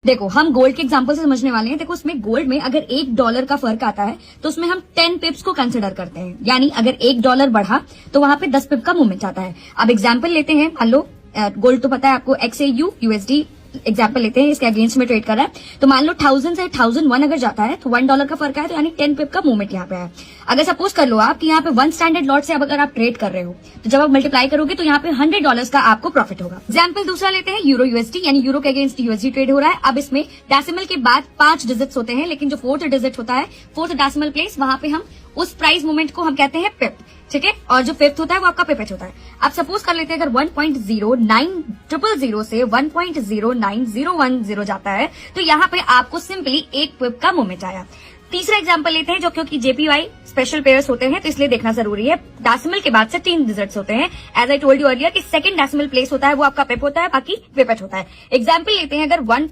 देखो हम गोल्ड के एग्जांपल से समझने वाले हैं। देखो उसमें गोल्ड में अगर $1 का फर्क आता है तो उसमें हम 10 पिप्स को कंसिडर करते हैं, यानी अगर $1 बढ़ा तो वहां पे 10 पिप का मूवमेंट आता है। अब एग्जांपल लेते हैं, मान लो गोल्ड तो पता है आपको XAU USD एग्जाम्पल लेते हैं, इसके अगेंस्ट में ट्रेड कर रहा है। तो मान लो 1000 से 1001 अगर जाता है तो $1 का फर्क है, तो यानी 10 पिप का मूवमेंट यहाँ पे है। अगर सपोज कर लो आप कि यहाँ पे 1 स्टैंडर्ड लॉट से अब अगर आप ट्रेड कर रहे हो तो जब आप मल्टीप्लाई करोगे तो यहाँ पे $100 का आपको प्रॉफिट होगा। एग्जाम्पल दूसरा लेते हैं, यूरो USD, यानी यूरो के अगेंस्ट USD ट्रेड हो रहा है। अब इसमें डेसिमल के बाद 5 डिजिट्स होते हैं, लेकिन जो 4th डिजिट होता है, 4th डेसिमल प्लेस, वहां पे हम उस प्राइस मूवमेंट को हम कहते हैं पिप, ठीक है। और जो 5th होता है वो आपका पिपेट होता है। अब सपोज कर लेते हैं अगर 1.09000 से 1.09010 जाता है तो यहाँ पे आपको सिंपली 1 पिप का मूवमेंट आया। तीसरा एग्जांपल लेते हैं, जो क्योंकि JPY स्पेशल पेयर्स होते हैं तो इसलिए देखना जरूरी है। डेसिमल के बाद से 3 डिजिट्स होते हैं। As I told you earlier कि सेकंड डेसिमल प्लेस होता है वो आपका पिप होता है, बाकी पिपेट होता है। एग्जांपल लेते हैं, अगर 10